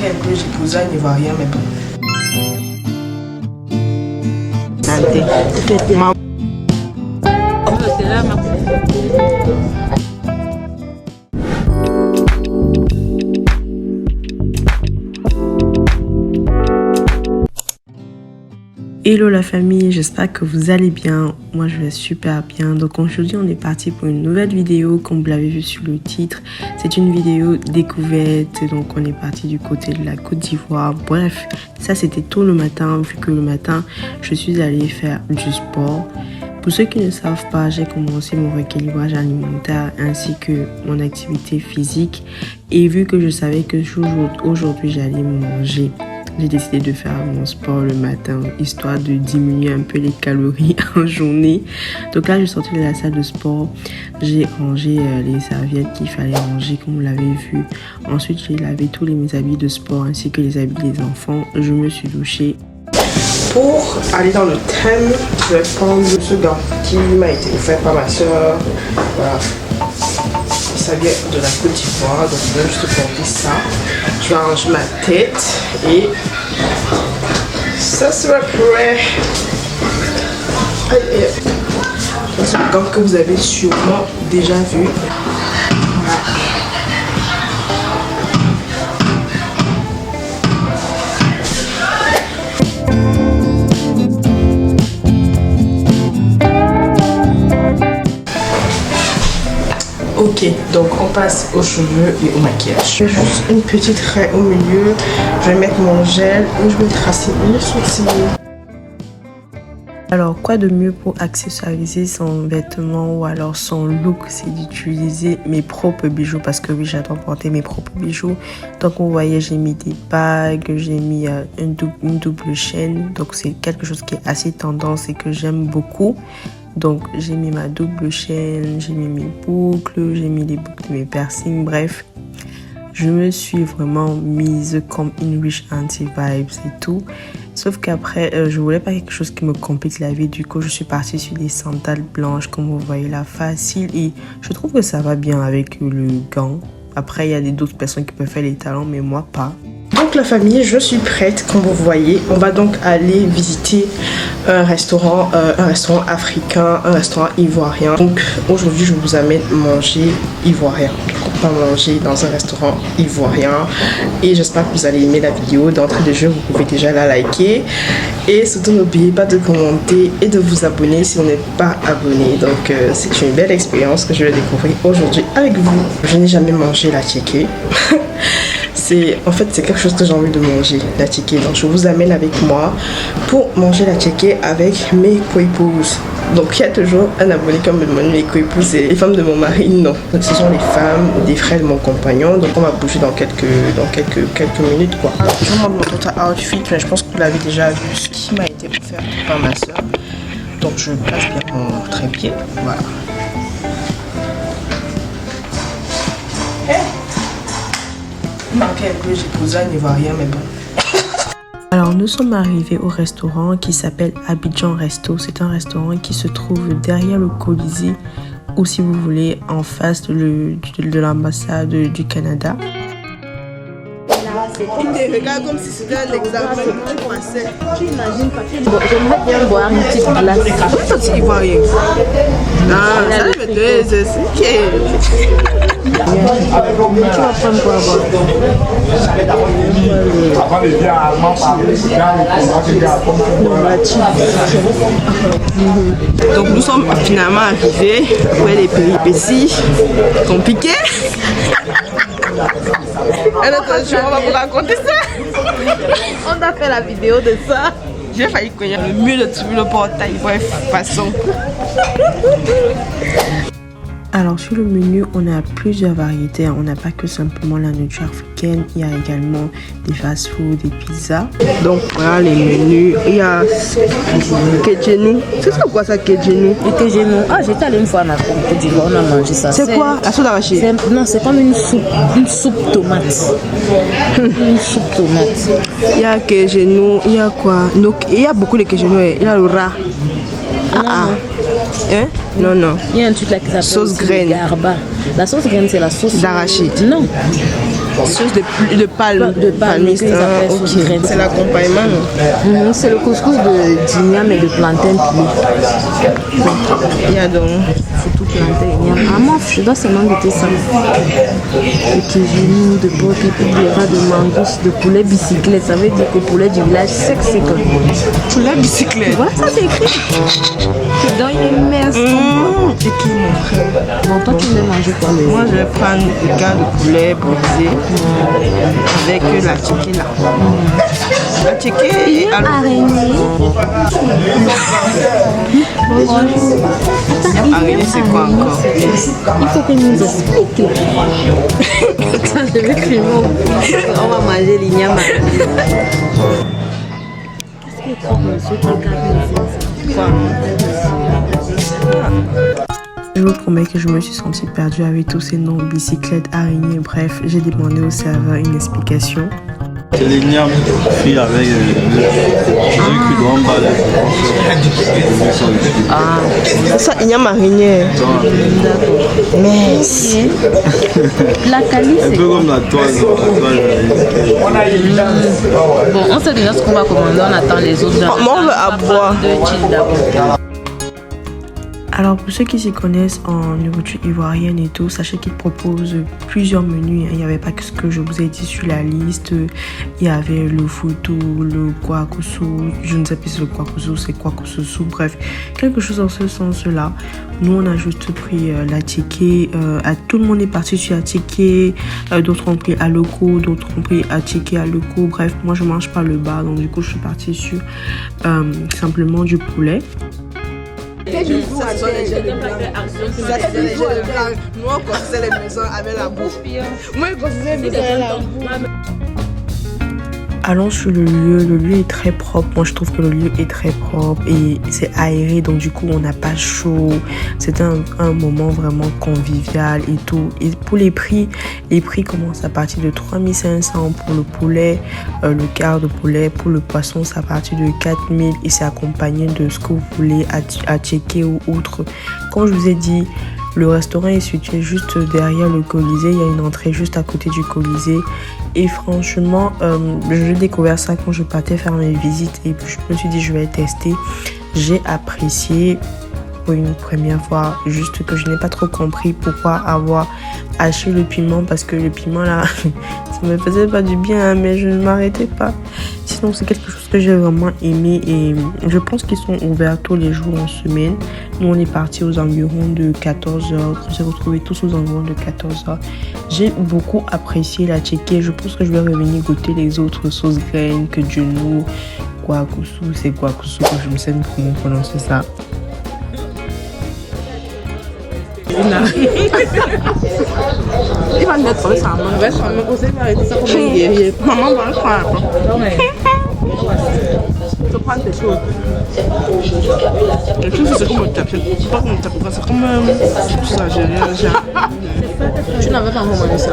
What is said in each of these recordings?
manquait un peu, j'ai posé un ivoirien, mais bon. Hello la famille, j'espère que vous allez bien. Moi je vais super bien. Donc aujourd'hui on est parti pour une nouvelle vidéo. Comme vous l'avez vu sur le titre, c'est une vidéo découverte. Donc on est parti du côté de la Côte d'Ivoire. Bref, ça c'était tôt le matin, vu que le matin je suis allée faire du sport. Pour ceux qui ne savent pas, j'ai commencé mon rééquilibrage alimentaire ainsi que mon activité physique. Et vu que je savais que aujourd'hui j'allais manger, j'ai décidé de faire mon sport le matin, histoire de diminuer un peu les calories en journée. Donc là, je suis sortie de la salle de sport. J'ai rangé les serviettes qu'il fallait ranger, comme vous l'avez vu. Ensuite, j'ai lavé tous mes habits de sport ainsi que les habits des enfants. Je me suis douchée. Pour aller dans le thème, je vais prendre ce gant qui m'a été offert par ma soeur. Voilà. Ça vient de la Côte d'Ivoire, donc je vais juste porter ça. Je vais arranger ma tête et ça sera prêt. C'est un gant que vous avez sûrement déjà vu. Voilà. Ok, donc on passe aux cheveux et au maquillage. Je vais juste une petite raie au milieu. Je vais mettre mon gel et je vais tracer mes sourcils. Alors quoi de mieux pour accessoiriser son vêtement ou alors son look, c'est d'utiliser mes propres bijoux, parce que oui, j'adore porter mes propres bijoux. Donc vous voyez, j'ai mis des bagues, j'ai mis une double chaîne. Donc c'est quelque chose qui est assez tendance et que j'aime beaucoup. Donc j'ai mis ma double chaîne, j'ai mis mes boucles, j'ai mis les boucles de mes piercings, bref. Je me suis vraiment mise comme une riche anti-vibes et tout. Sauf qu'après, je voulais pas quelque chose qui me complique la vie. Du coup, je suis partie sur des sandales blanches, comme vous voyez là, facile. Et je trouve que ça va bien avec le gant. Après, il y a d'autres personnes qui peuvent faire les talons, mais moi pas. Donc la famille, je suis prête, comme vous voyez. On va donc aller visiter un restaurant africain, un restaurant ivoirien. Donc aujourd'hui, je vous amène manger ivoirien. On va manger dans un restaurant ivoirien. Et j'espère que vous allez aimer la vidéo. D'entrée de jeu, vous pouvez déjà la liker. Et surtout, n'oubliez pas de commenter et de vous abonner si vous n'êtes pas abonné. Donc c'est une belle expérience que je vais découvrir aujourd'hui avec vous. Je n'ai jamais mangé la tchéké. En fait, c'est quelque chose que j'ai envie de manger, la tchéké. Donc, je vous amène avec moi pour manger la tchéké avec mes coépouses. Donc, il y a toujours un abonné qui me demande mes coépouses et les femmes de mon mari. Non, donc, ce sont les femmes des frères de mon compagnon. Donc, on va bouger dans quelques minutes, quoi. Je vous montre mon total outfit, mais je pense que vous l'avez déjà vu, ce qui m'a été offert par ma soeur. Donc, je place bien mon trépied. Voilà. Manquait un peu, j'ai posé un ivoirien, mais bon. Alors nous sommes arrivés au restaurant qui s'appelle Abidjan Resto. C'est un restaurant qui se trouve derrière le Colisée, ou si vous voulez en face de l'ambassade du Canada. Tu te regardes comme si c'était un examen que tu passais. Tu imagines pas. Bon, j'aimerais bien boire une petite glace. Pourquoi tu ivoirien? Non, ça me donne c'est ok. Tu vas prendre quoi à boire? Donc nous sommes finalement arrivés après les péripéties compliquées. Attention, on va vous raconter ça. On a fait la vidéo de ça. J'ai failli cogner le mur de tout le portail. Bref, passons. Alors sur le menu, on a plusieurs variétés. On n'a pas que simplement la nourriture africaine. Il y a également des fast-food, des pizzas. Donc voilà les menus. Il y a Kedjenou. C'est quoi ça, Kedjenou? Le Kedjenou. Ah, j'étais allée une fois en Côte d'Ivoire, on a mangé ça. C'est quoi? La sauce d'arachide? Non, c'est comme une soupe tomate. Une soupe tomate. Il y a Kedjenou. Il y a quoi? Il y a beaucoup de Kedjenou. Il y a le rat. Hein? Non, non. Il y a un truc là qui s'appelle sauce graine. Garba. La sauce graine, c'est la sauce d'arachide. Non. Sauce de palme. De palme, palmiste, qu'ils appellent sauce ok. graine. C'est l'accompagnement, non? C'est le couscous d'igname et de plantain pilé. Il y a donc... Surtout plantain et igname. Ah moi, je dois seulement goûter ça. De kéjounou, de porc épic, de rat, de mangouste, de poulet bicyclette. Ça veut dire que poulet du village sec, c'est quoi? Poulet bicyclette. Voilà, ça c'est écrit. C'est dans une messe. C'est qui mon frère? Bon, toi tu veux manger quoi le... Moi je vais prendre le gars de poulet brisé avec la tchéké là. La tchéké et araignée. araignée c'est quoi encore? Il faut qu'il nous explique. Attends, je vais filmer. On va manger l'igname. Qu'est-ce qu'il y a de ceux qui regardent quoi? Je vous promets que je me suis sentie perdue avec tous ces noms, bicyclette, araignée, bref, j'ai demandé au serveur une explication. C'est l'igname frit avec le cul de rambal. Ah, ça il y a araignée. Mais La calice. Un peu comme la toile. Bon, on sait déjà ce qu'on va commander, on attend les autres. moi on veut à boire. Alors pour ceux qui s'y connaissent en nourriture ivoirienne et tout, sachez qu'ils proposent plusieurs menus. Il n'y avait pas que ce que je vous ai dit sur la liste. Il y avait le foutou, le kwakusu, je ne sais plus si le kwakusu c'est kwakusu, bref, quelque chose dans ce sens-là. Nous on a juste pris la tchéké, tout le monde est parti sur la tchéké, d'autres ont pris aloko, d'autres ont pris tchéké aloko, bref, moi je mange pas le bar, donc du coup je suis partie sur simplement du poulet. Nous on construisait les maisons avec la bouffe. Moi je construisais les maisons avec la bouffe. Allons sur le lieu est très propre, moi je trouve que le lieu est très propre et c'est aéré donc du coup on n'a pas chaud, c'est un moment vraiment convivial et tout. Et pour les prix commencent à partir de 3500 pour le poulet, le quart de poulet, pour le poisson c'est à partir de 4000 et c'est accompagné de ce que vous voulez à checker ou autre. Comme je vous ai dit, le restaurant est situé juste derrière le Colisée, il y a une entrée juste à côté du Colisée. Et franchement, j'ai découvert ça quand je partais faire mes visites et puis je me suis dit je vais tester. J'ai apprécié pour une première fois, juste que je n'ai pas trop compris pourquoi avoir haché le piment parce que le piment là, ça me faisait pas du bien hein, mais je ne m'arrêtais pas. Sinon c'est quelque chose que j'ai vraiment aimé et je pense qu'ils sont ouverts tous les jours en semaine. Nous on est parti aux environs de 14h, on s'est retrouvés tous aux environs de 14h. J'ai beaucoup apprécié la tchéké, je pense que je vais revenir goûter les autres sauces graines que Djonou, kwakusu, c'est kwakusu que je me sais comment prononcer ça. Il va mettre ça, maman. Ouais, ça me conseille d'arrêter ça comme un guerrier. Maman va le faire. Tu prends tes choses. Les choses, c'est comme un tapis. C'est pas comme un tapis, c'est comme ça, j'ai rien. Tu n'avais pas commandé ça.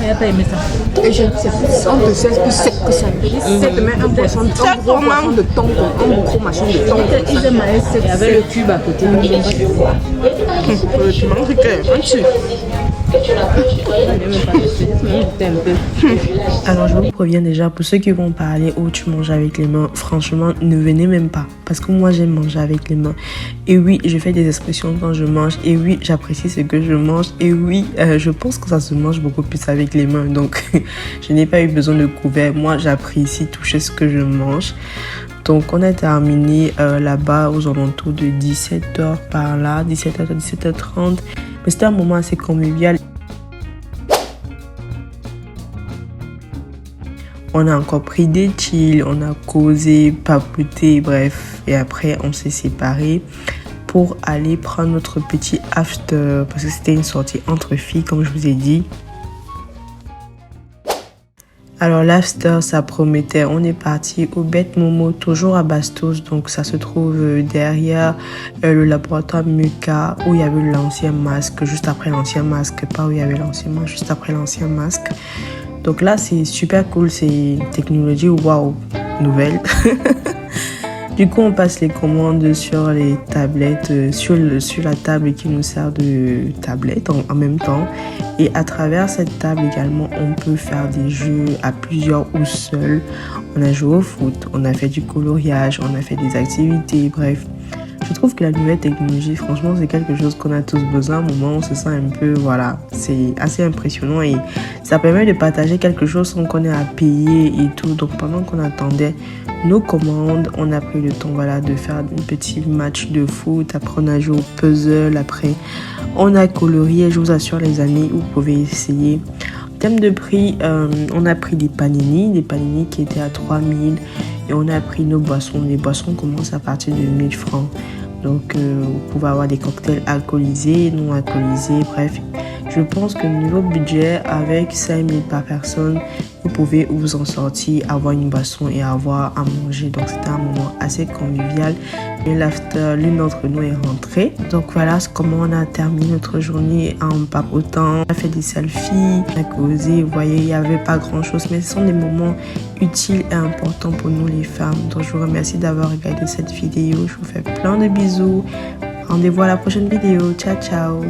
Il n'a pas aimé ça. Et je sais plus, on te sait plus sec que ça. C'est même un poisson de thon, un gros machin de thon. Ils aiment sec. Il y avait le cube à côté. Tu manges un dessus. Alors je vous préviens déjà, pour ceux qui vont parler oh tu manges avec les mains, franchement ne venez même pas parce que moi j'aime manger avec les mains et oui je fais des expressions quand je mange et oui j'apprécie ce que je mange et oui je pense que ça se mange beaucoup plus avec les mains donc je n'ai pas eu besoin de couvert, moi j'apprécie toucher ce que je mange. Donc on a terminé là-bas aux alentours de 17h par là, 17h à 17h30. Mais c'était un moment assez convivial. On a encore pris des chill, on a causé, papoté, bref. Et après on s'est séparés pour aller prendre notre petit after. Parce que c'était une sortie entre filles comme je vous ai dit. Alors l'after ça promettait, on est parti au Bête Momo, toujours à Bastos, donc ça se trouve derrière le laboratoire Muka où il y avait l'ancien masque, juste après l'ancien masque, pas où il y avait l'ancien masque, juste après l'ancien masque. Donc là c'est super cool, c'est une technologie waouh, nouvelle. Du coup, on passe les commandes sur les tablettes, sur la table qui nous sert de tablette en même temps. Et à travers cette table également, on peut faire des jeux à plusieurs ou seul. On a joué au foot, on a fait du coloriage, on a fait des activités, bref. Je trouve que la nouvelle technologie, franchement, c'est quelque chose qu'on a tous besoin. À un moment, on se sent un peu, voilà, c'est assez impressionnant et ça permet de partager quelque chose sans qu'on ait à payer et tout. Donc, pendant qu'on attendait nos commandes, on a pris le temps, voilà, de faire un petit match de foot. Après, on a joué au puzzle. Après, on a colorié. Je vous assure, les amis, vous pouvez essayer. En termes de prix, on a pris des panini qui étaient à 3000 et on a pris nos boissons. Les boissons commencent à partir de 1000 francs. Donc, vous pouvez avoir des cocktails alcoolisés, non alcoolisés, bref. Je pense que niveau budget, avec 5000 par personne, vous pouvez vous en sortir, avoir une boisson et avoir à manger. Donc, c'était un moment assez convivial. Et l'after, l'une d'entre nous est rentrée. Donc, voilà comment on a terminé notre journée en papotant. On a fait des selfies, on a causé. Vous voyez, il n'y avait pas grand-chose, mais ce sont des moments utiles et importants pour nous les femmes. Donc, je vous remercie d'avoir regardé cette vidéo. Je vous fais plein de bisous. Rendez-vous à la prochaine vidéo. Ciao, ciao.